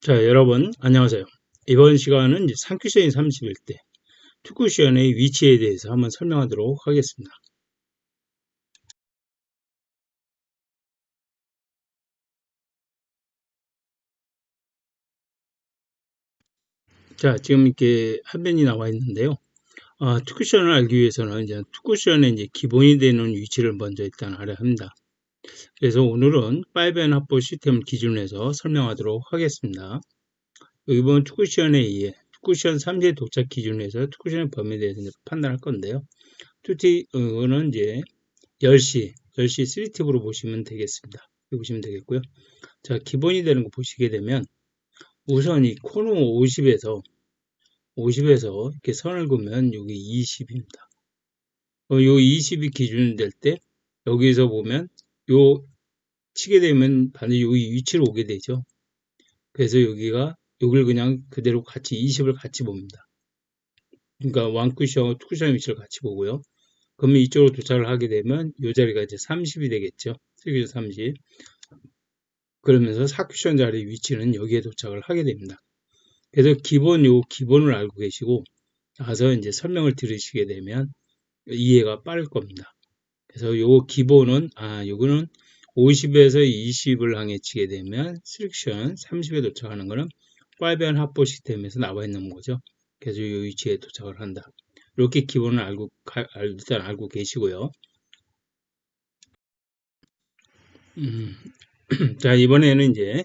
자, 여러분, 안녕하세요. 이번 시간은 이제 3쿠션이 30일 때, 2쿠션의 위치에 대해서 한번 설명하도록 하겠습니다. 자, 지금 이렇게 화면이 나와 있는데요. 2쿠션을 알기 위해서는 이제 2쿠션의 이제 기본이 되는 위치를 먼저 일단 알아야 합니다. 그래서 오늘은 5N 합보 시스템을 기준으로 해서 설명하도록 하겠습니다. 이번 2쿠션에 의해 2쿠션 3세 도착 기준으로 해서 2쿠션의 범위에 대해서 이제 판단할 건데요. 이거는 이제 10시 3팁으로 보시면 되겠습니다. 보시면 되겠고요. 자, 기본이 되는 거 보시게 되면 우선 이 코너 50에서 이렇게 선을 그으면 여기 20입니다. 요 20이 기준이 될 때 여기서 보면 요 치게 되면 반드시 여기 위치로 오게 되죠. 그래서 여기를 그냥 그대로 같이 20을 같이 봅니다. 그러니까 원쿠션, 투쿠션 위치를 같이 보고요. 그러면 이쪽으로 도착을 하게 되면 이 자리가 이제 30이 되겠죠. 30. 그러면서 4쿠션 자리 위치는 여기에 도착을 하게 됩니다. 그래서 기본을 알고 계시고 나서 이제 설명을 들으시게 되면 이해가 빠를 겁니다. 그래서 요 기본은 요거는 50에서 20을 향해 치게 되면 셀렉션 30에 도착하는 거는 5N 합보 시스템에서 나와 있는 거죠. 그래서 요 위치에 도착을 한다. 이렇게 기본을 일단 알고 계시고요. 자, 이번에는 이제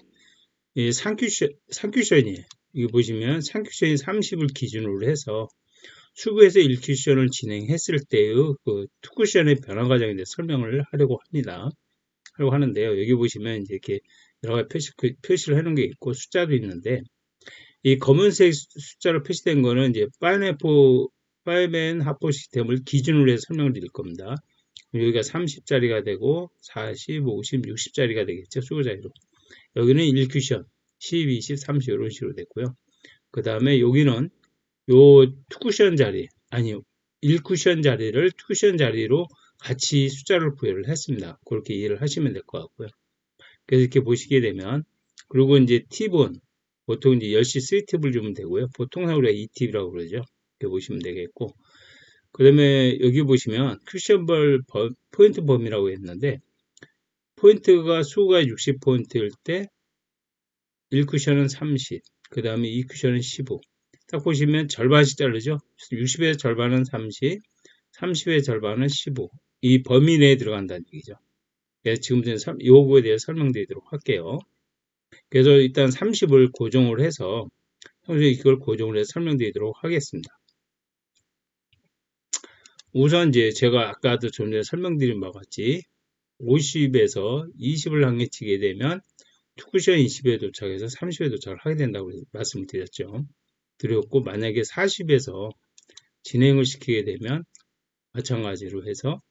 이 3쿠션이에요. 이거 보시면 3쿠션이 30을 기준으로 해서 수구에서 1쿠션을 진행했을 때의 그 2쿠션의 변화 과정에 대해 설명을 하려고 하는데요. 여기 보시면 이제 이렇게 여러 가지 표시를 해놓은 게 있고 숫자도 있는데 이 검은색 숫자로 표시된 거는 이제 5N 합보 시스템을 기준으로 해서 설명을 드릴 겁니다. 여기가 30짜리가 되고 40, 50, 60짜리가 되겠죠. 수구 자리로. 여기는 1쿠션, 10, 20, 30 이런 식으로 됐고요. 그 다음에 여기는 요 2쿠션 자리, 아니요. 1쿠션 자리를 2쿠션 자리로 같이 숫자를 부여를 했습니다. 그렇게 이해를 하시면 될 것 같고요. 그래서 이렇게 보시게 되면, 그리고 이제 팁은 보통 이제 10시 3팁을 주면 되고요. 보통 우리가 2팁이라고 그러죠. 이렇게 보시면 되겠고. 그 다음에 여기 보시면 쿠션별 포인트 범위라고 했는데, 포인트가 수가 60포인트일 때 1쿠션은 30, 그 다음에 2쿠션은 15. 딱 보시면 절반씩 자르죠. 60의 절반은 30, 30의 절반은 15. 이 범위 내에 들어간다는 얘기죠. 그래서 지금부터 요거에 대해 설명드리도록 할게요. 그래서 일단 30을 고정을 해서 평소에 이걸 고정을 해서 설명드리도록 하겠습니다. 우선 이제 제가 아까도 좀 전에 설명드린 바와 같이 50에서 20을 향해 치게 되면 투쿠션 20에 도착해서 30에 도착을 하게 된다고 말씀을 드렸고 만약에 40에서 진행을 시키게 되면 마찬가지로 해서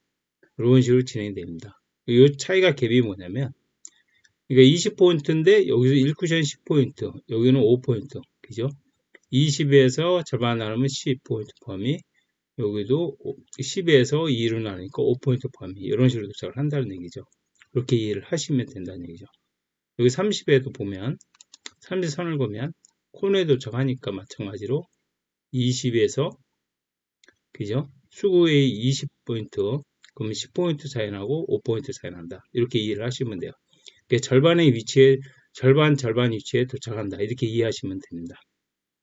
이런 식으로 진행됩니다. 이 차이가 갭이 뭐냐면 그러니까 20포인트인데 여기서 1쿠션 10포인트 여기는 5포인트 그죠? 20에서 절반 나누면 10포인트 범위 여기도 10에서 2로 나누니까 5포인트 범위 이런 식으로 도착을 한다는 얘기죠. 그렇게 이해를 하시면 된다는 얘기죠. 여기 30에도 보면 30선을 보면 코너에 도착하니까 마찬가지로 20에서 그죠? 수구의 20포인트 그러면 10포인트 차이 나고 5포인트 차이 난다. 이렇게 이해를 하시면 돼요. 절반의 위치에 절반 위치에 도착한다. 이렇게 이해하시면 됩니다.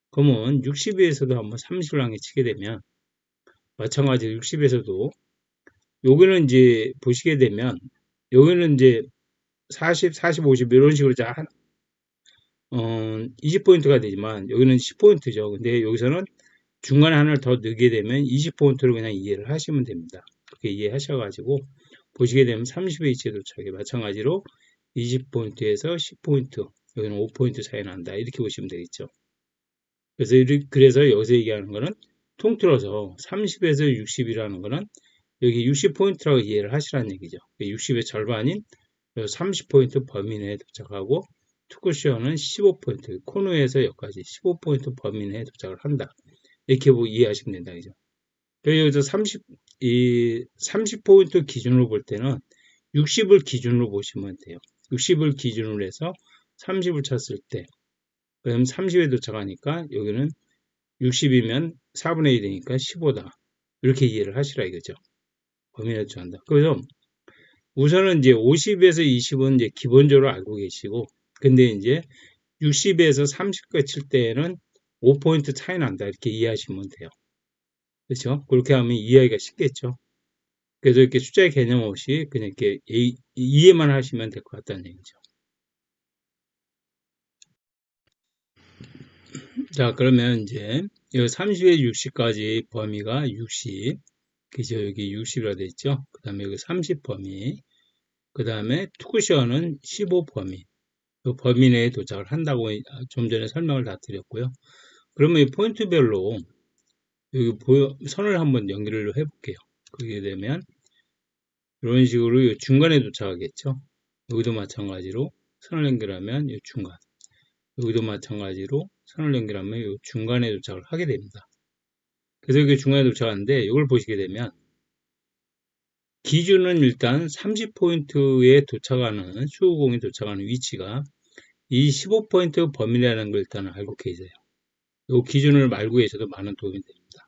그러면 60에서도 한번 30을 향해 치게 되면 마찬가지로 60에서도 여기는 이제 보시게 되면 여기는 이제 40, 40, 50 이런 식으로 20포인트가 되지만 여기는 10포인트죠. 근데 여기서는 중간에 하나를 더 넣게 되면 20포인트로 그냥 이해를 하시면 됩니다. 그렇게 이해하셔가지고 보시게 되면 30의 위치에 도착해 마찬가지로 20포인트에서 10포인트 여기는 5포인트 차이 난다. 이렇게 보시면 되겠죠. 그래서 여기서 얘기하는 거는 통틀어서 30에서 60이라는 거는 여기 60포인트라고 이해를 하시라는 얘기죠. 60의 절반인 30포인트 범위 내에 도착하고 투쿠션은 15포인트 코너에서 여기까지 15포인트 범위 내에 도착을 한다. 이렇게 이해하시면 된다. 그죠? 여기서 30포인트 기준으로 볼 때는 60을 기준으로 보시면 돼요. 60을 기준으로 해서 30을 쳤을 때 그럼 30에 도착하니까 여기는 60이면 4분의 1 되니까 15다. 이렇게 이해를 하시라 이거죠. 범위에 도착한다. 그래서 우선은 이제 50에서 20은 이제 기본적으로 알고 계시고, 근데 이제 60에서 30까지 칠 때에는 5포인트 차이 난다. 이렇게 이해하시면 돼요. 그렇죠? 그렇게 하면 이해하기가 쉽겠죠. 그래서 이렇게 숫자의 개념 없이 그냥 이렇게 이해만 하시면 될 것 같다는 얘기죠. 자, 그러면 이제 이 30에 60까지 범위가 60, 그죠? 여기 60이라 돼 있죠? 그 다음에 여기 30 범위, 그 다음에 투쿠션은 15 범위, 그 범위 내에 도착을 한다고 좀 전에 설명을 다 드렸고요. 그러면 이 포인트별로 여기 선을 한번 연결을 해볼게요. 그게 되면 이런 식으로 중간에 도착하겠죠. 여기도 마찬가지로 선을 연결하면 이 중간, 여기도 마찬가지로 선을 연결하면 이 중간에 도착을 하게 됩니다. 그래서 이게 중간에 도착하는데 이걸 보시게 되면 기준은 일단 30포인트에 도착하는 수구공에 도착하는 위치가 이 15포인트 범위라는 걸 일단 알고 계세요. 이 기준을 알고 계셔도 많은 도움이 됩니다.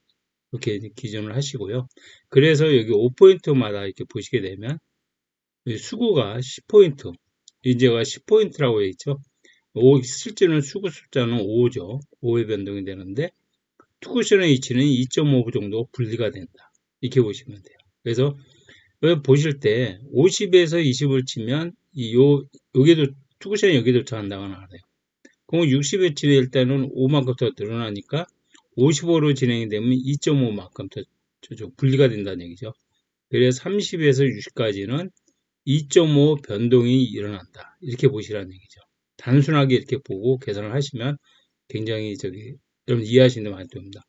이렇게 기준을 하시고요. 그래서 여기 5포인트마다 이렇게 보시게 되면 수구가 10포인트, 이제가 10포인트라고 되어 있죠. 실제는 수구 숫자는 5죠. 5의 변동이 되는데 투쿠션의 위치는 2.5 정도 분리가 된다. 이렇게 보시면 돼요. 그래서 여기 보실 때 50에서 20을 치면 여기도 투쿠션이 여기 도착한다거나 알아요. 그럼 60에 치낼 때는 5만큼 더 늘어나니까 55로 진행이 되면 2.5만큼 더 분리가 된다는 얘기죠. 그래서 30에서 60까지는 2.5 변동이 일어난다. 이렇게 보시라는 얘기죠. 단순하게 이렇게 보고 계산을 하시면 굉장히 여러분 이해하시는 데 많이 됩니다.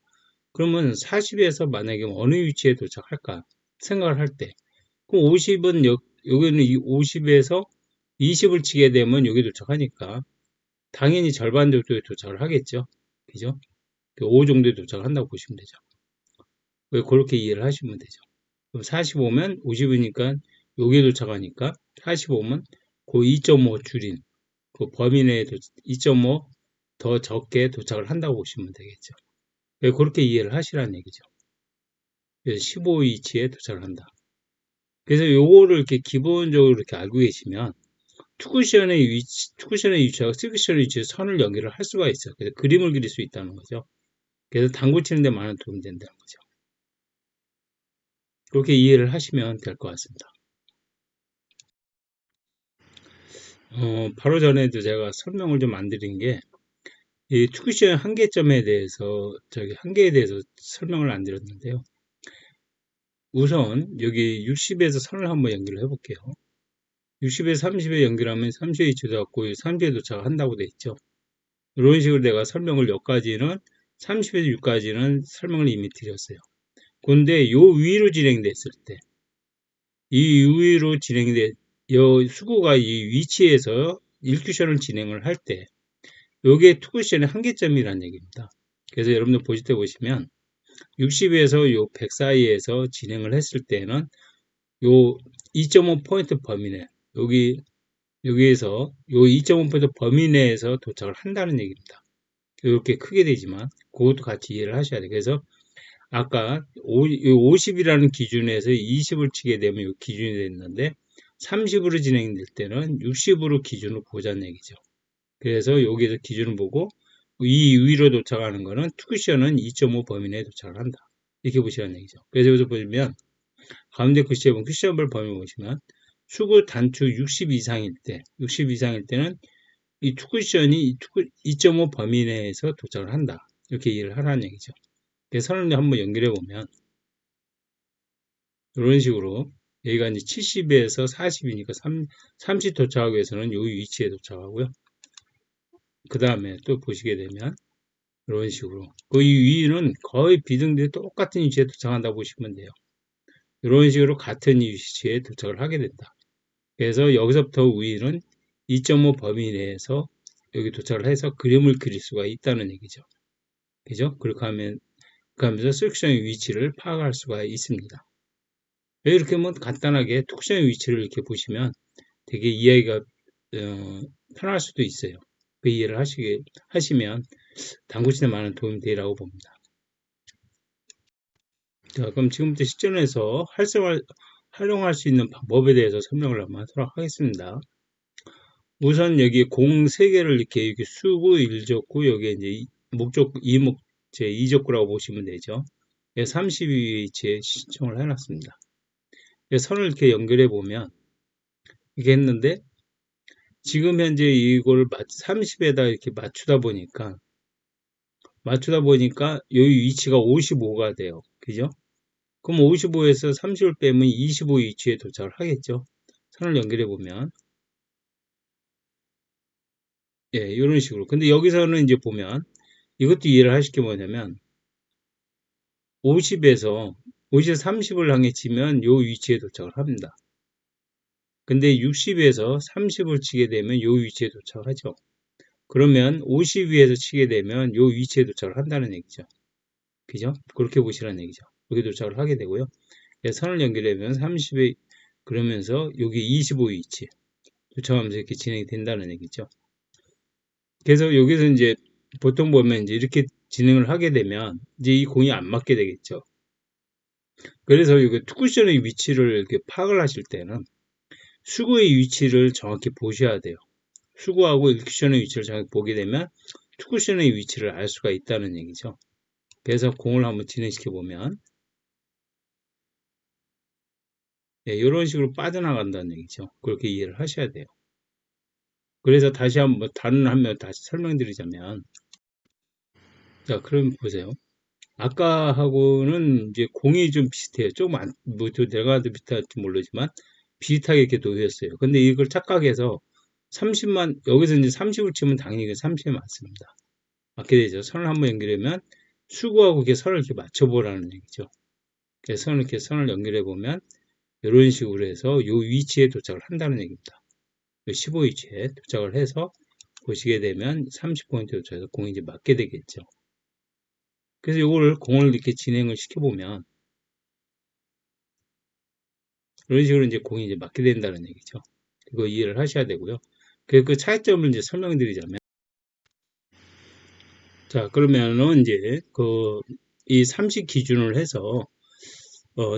그러면 40에서 만약에 어느 위치에 도착할까 생각을 할 때, 그럼 50은 여기는 50에서 20을 치게 되면 여기 도착하니까 당연히 절반 정도에 도착을 하겠죠. 그죠? 5 정도에 도착을 한다고 보시면 되죠. 그렇게 이해를 하시면 되죠. 그럼 45면 50이니까 여기에 도착하니까 45면 그 2.5 줄인 그 범위 내에 2.5 더 적게 도착을 한다고 보시면 되겠죠. 그렇게 이해를 하시라는 얘기죠. 그래서 15 위치에 도착을 한다. 그래서 요거를 이렇게 기본적으로 이렇게 알고 계시면 투쿠션의 위치하고 섹션의 위치에 선을 연결을 할 수가 있어요. 그래서 그림을 그릴 수 있다는 거죠. 그래서 당구 치는 데 많은 도움이 된다는 거죠. 그렇게 이해를 하시면 될 것 같습니다. 바로 전에도 제가 설명을 좀 안 드린 게, 이 투쿠션 한계점에 대해서, 한계에 대해서 설명을 안 드렸는데요. 우선, 여기 60에서 선을 한번 연결을 해볼게요. 60에서 30에 연결하면 30에 도착하고 30에 도착한다고 돼 있죠. 이런 식으로 내가 설명을 여기까지는 30에서 6까지는 설명을 이미 드렸어요. 근데 요 위로 진행됐을 때, 이 위로 요 수구가 이 위치에서 1쿠션을 진행을 할 때, 요게 투쿠션의 한계점이라는 얘기입니다. 그래서 여러분들 보실 때 보시면 60에서 요 100 사이에서 진행을 했을 때는 요 2.5포인트 범위 내, 여기에서 요 2.5포인트 범위 내에서 도착을 한다는 얘기입니다. 이렇게 크게 되지만 그것도 같이 이해를 하셔야 돼요. 그래서 아까 50이라는 기준에서 20을 치게 되면 이 기준이 됐는데 30으로 진행될 때는 60으로 기준을 보자는 얘기죠. 그래서 여기에서 기준을 보고 이 위로 도착하는 거는 투쿠션은 2.5 범위 내에 도착을 한다. 이렇게 보시라는 얘기죠. 그래서 여기서 보시면 가운데 쿠션, 쿠션별 범위 보시면 수구 단축 60 이상일 때는 이 투쿠션이 2.5 범위 내에서 도착을 한다. 이렇게 이해를 하라는 얘기죠. 그래서 선을 한번 연결해 보면 이런 식으로 여기가 이제 70에서 40이니까 30 도착하기 위해서는 이 위치에 도착하고요. 그 다음에 또 보시게 되면 이런 식으로 그 위는 거의 비등비등 똑같은 위치에 도착한다고 보시면 돼요. 이런 식으로 같은 위치에 도착을 하게 된다. 그래서 여기서부터 위는 2.5 범위 내에서 여기 도착을 해서 그림을 그릴 수가 있다는 얘기죠. 그죠? 그렇게 하면서 섹션의 위치를 파악할 수가 있습니다. 이렇게 뭐 간단하게 투쿠션의 위치를 이렇게 보시면 되게 이해하기가 편할 수도 있어요. 그 이해를 하시면 당구치에 많은 도움이 되리라고 봅니다. 자, 그럼 지금부터 실전에서 활용할 수 있는 방법에 대해서 설명을 한번 하도록 하겠습니다. 우선 여기 공 3개를 이렇게 수구, 일적구, 여기에 이제 목적구, 이적구라고 보시면 되죠. 32위치에 신청을 해놨습니다. 선을 이렇게 연결해 보면 이게 했는데 지금 현재 이걸 30에다 이렇게 맞추다 보니까 이 위치가 55가 돼요. 그죠? 그럼 55에서 30을 빼면 25 위치에 도착을 하겠죠. 선을 연결해 보면 이런 식으로. 근데 여기서는 이제 보면 이것도 이해를 하실 게 뭐냐면 50에서 30을 향해 치면 이 위치에 도착을 합니다. 근데 60에서 30을 치게 되면 이 위치에 도착하죠. 그러면 50위에서 치게 되면 이 위치에 도착을 한다는 얘기죠. 그죠? 그렇게 보시라는 얘기죠. 여기 도착을 하게 되고요. 선을 연결하면 30에 그러면서 여기 25 위치 도착하면서 이렇게 진행이 된다는 얘기죠. 그래서 여기서 이제 보통 보면 이제 이렇게 진행을 하게 되면 이제 이 공이 안 맞게 되겠죠. 그래서 이거 투쿠션의 위치를 이렇게 파악을 하실 때는 수구의 위치를 정확히 보셔야 돼요. 수구하고 일쿠션의 위치를 정확히 보게 되면 투쿠션의 위치를 알 수가 있다는 얘기죠. 그래서 공을 한번 진행시켜 보면 이런 식으로 빠져나간다는 얘기죠. 그렇게 이해를 하셔야 돼요. 그래서 다시 한번 다른 한면 다시 설명드리자면 자, 그럼 보세요. 아까하고는 이제 공이 좀 비슷해요. 조금 내가 더 비슷할지 모르지만 비슷하게 이렇게 놓였어요. 근데 이걸 착각해서 30만 여기서 이제 30을 치면 당연히 30에 맞습니다. 맞게 되죠. 선을 한번 연결하면 수구하고 이렇게 선을 이렇게 맞춰보라는 얘기죠. 그래서 선을 연결해 보면 이런 식으로 해서 이 위치에 도착을 한다는 얘기입니다. 15위치에 도착을 해서 보시게 되면 30포인트에 도착해서 공이 이제 맞게 되겠죠. 그래서 이걸 공을 이렇게 진행을 시켜보면 이런 식으로 이제 공이 이제 맞게 된다는 얘기죠. 그거 이해를 하셔야 되고요. 그 차이점을 이제 설명드리자면 자, 그러면은 이제 이 30 기준을 해서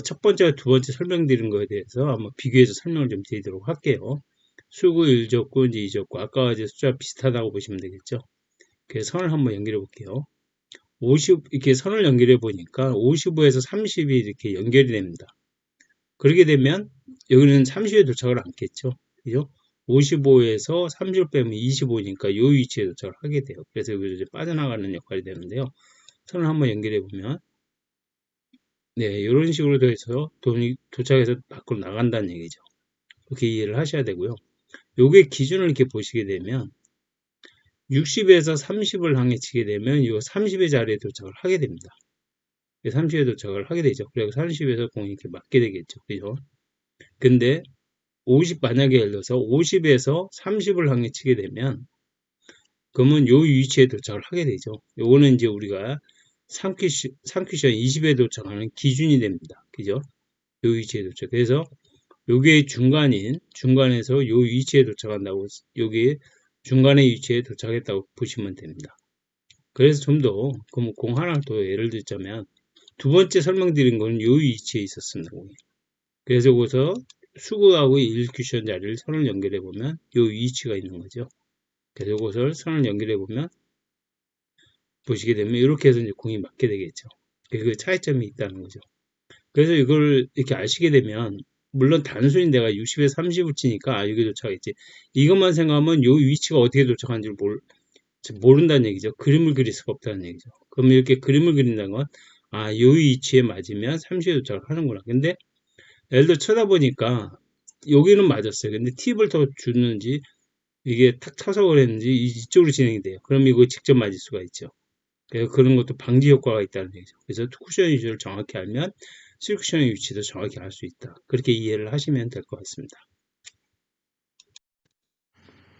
첫 번째와 두 번째 설명드린 거에 대해서 한번 비교해서 설명을 좀 드리도록 할게요. 수구, 일적구, 이제 이적구. 아까 이제 숫자 비슷하다고 보시면 되겠죠. 그래서 선을 한번 연결해 볼게요. 이렇게 선을 연결해 보니까 55에서 30이 이렇게 연결이 됩니다. 그렇게 되면 여기는 30에 도착을 않겠죠. 그죠? 55에서 30을 빼면 25니까 이 위치에 도착을 하게 돼요. 그래서 여기서 이제 빠져나가는 역할이 되는데요. 선을 한번 연결해 보면 이런 식으로 돼서 돈이 도착해서 밖으로 나간다는 얘기죠. 그렇게 이해를 하셔야 되고요. 요게 기준을 이렇게 보시게 되면 60에서 30을 향해 치게 되면 이 30의 자리에 도착을 하게 됩니다. 30에 도착을 하게 되죠. 그리고 30에서 공이 이렇게 맞게 되겠죠. 그죠? 근데 50 만약에 예를 들어서 50에서 30을 향해 치게 되면 그러면 요 위치에 도착을 하게 되죠. 요거는 이제 우리가 3큐션 20에 도착하는 기준이 됩니다. 그죠? 요 위치에 도착. 그래서 요게 중간에서 요 위치에 도착한다고, 요게 중간의 위치에 도착했다고 보시면 됩니다. 그래서 좀 더, 그럼 공 하나 더 예를 들자면, 두 번째 설명드린 거는 요 위치에 있었습니다. 공이. 그래서 여기서 수구하고 1쿠션 자리를 선을 연결해 보면 요 위치가 있는 거죠. 그래서 이것을 선을 연결해 보면 보시게 되면 이렇게 해서 이제 공이 맞게 되겠죠. 그 차이점이 있다는 거죠. 그래서 이걸 이렇게 아시게 되면 물론 단순히 내가 60에 30을 치니까 여기 도착했지. 이것만 생각하면 요 위치가 어떻게 도착하는지 모른다는 얘기죠. 그림을 그릴 수가 없다는 얘기죠. 그럼 이렇게 그림을 그린다는 건 요 위치에 맞으면 30에 도착을 하는구나. 근데 예를 들어 쳐다보니까 여기는 맞았어요. 근데 팁을 더 주는지 이게 탁 쳐서 그랬는지 이쪽으로 진행이 돼요. 그럼 이거 직접 맞을 수가 있죠. 그래서 그런 것도 방지 효과가 있다는 얘기죠. 그래서 쿠션 위치를 정확히 알면 실쿠션의 위치도 정확히 알 수 있다. 그렇게 이해를 하시면 될 것 같습니다.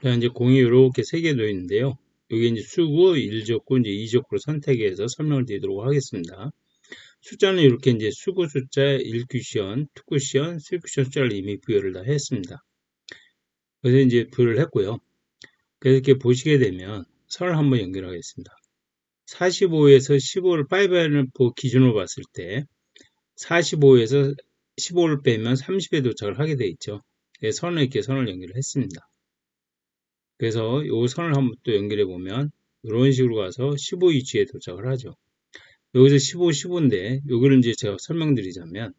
자, 이제 공이 이렇게 3개 놓여 있는데요. 여기 이제 수구, 일적구, 이제 이적구로 선택해서 설명을 드리도록 하겠습니다. 숫자는 이렇게 이제 수구 숫자 1쿠션, 2쿠션, 3쿠션 숫자를 이미 부여를 다 했습니다. 그래서 이제 부여를 했고요. 그래서 이렇게 보시게 되면 선을 한번 연결하겠습니다. 45에서 15를 5 기준으로 봤을 때 45에서 15를 빼면 30에 도착을 하게 돼 있죠. 선을 이렇게 선을 연결을 했습니다. 그래서 이 선을 한번 또 연결해 보면 이런 식으로 가서 15 위치에 도착을 하죠. 여기서 15, 15인데 여기를 이제 제가 설명드리자면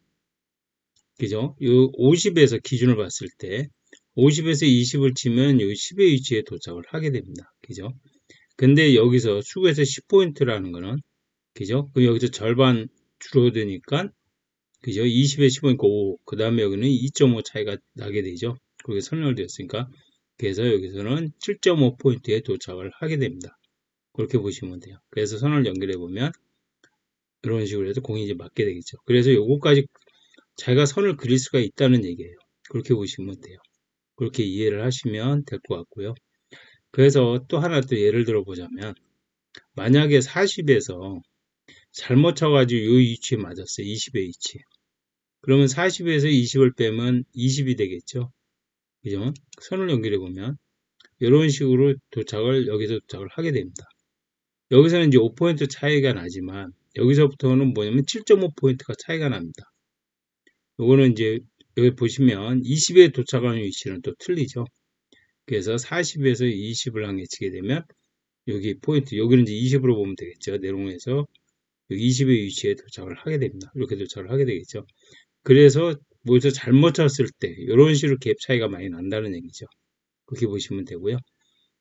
그죠? 요 50에서 기준을 봤을 때 50에서 20을 치면 여기 10의 위치에 도착을 하게 됩니다. 그죠? 근데 여기서 수급에서 10포인트라는 거는 그죠? 그럼 여기서 절반 줄어드니까 그죠? 20에 15니까 5. 그 다음에 여기는 2.5 차이가 나게 되죠. 그렇게 설명되었으니까. 그래서 여기서는 7.5포인트에 도착을 하게 됩니다. 그렇게 보시면 돼요. 그래서 선을 연결해 보면 이런 식으로 해서 공이 이제 맞게 되겠죠. 그래서 요거까지 자기가 선을 그릴 수가 있다는 얘기예요. 그렇게 보시면 돼요. 그렇게 이해를 하시면 될 것 같고요. 그래서 또 하나 또 예를 들어 보자면 만약에 40에서 잘못 쳐가지고 이 위치에 맞았어요. 20의 위치. 그러면 40에서 20을 빼면 20이 되겠죠. 그죠? 선을 연결해 보면 이런 식으로 여기서 도착을 하게 됩니다. 여기서는 이제 5포인트 차이가 나지만 여기서부터는 뭐냐면 7.5포인트가 차이가 납니다. 요거는 이제 여기 보시면 20에 도착하는 위치는 또 틀리죠. 그래서 40에서 20을 향해 치게 되면 여기 포인트, 여기는 이제 20으로 보면 되겠죠. 내롱에서 20의 위치에 도착을 하게 됩니다. 이렇게 도착을 하게 되겠죠. 그래서 뭐죠? 잘못 쳤을 때 이런 식으로 갭 차이가 많이 난다는 얘기죠. 그렇게 보시면 되고요.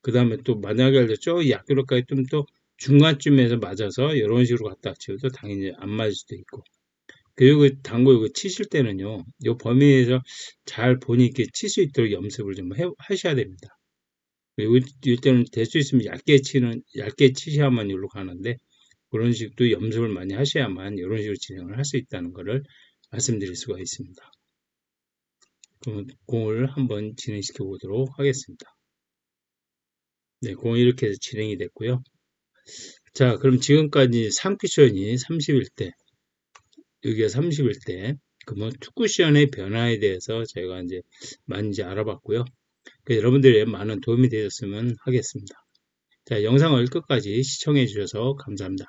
그 다음에 또 만약에 저 약교로까지 좀 또 중간쯤에서 맞아서 이런 식으로 갔다 치워도 당연히 안 맞을 수도 있고. 그리고 당구 이거 치실 때는요, 이 범위에서 잘 보니 이렇게 칠 수 있도록 연습을 좀 하셔야 됩니다. 그리고 이때는 될 수 있으면 얇게 치셔야만 여기로 가는데, 그런 식도 연습을 많이 하셔야만 이런 식으로 진행을 할 수 있다는 것을 말씀드릴 수가 있습니다. 그럼 공을 한번 진행시켜 보도록 하겠습니다. 네, 공이 이렇게 해서 진행이 됐고요. 자, 그럼 지금까지 3쿠션이 30일 때, 여기가 30일 때, 그러면 2쿠션의 변화에 대해서 저희가 이제 많이 이제 알아봤고요. 여러분들의 많은 도움이 되셨으면 하겠습니다. 자, 영상을 끝까지 시청해 주셔서 감사합니다.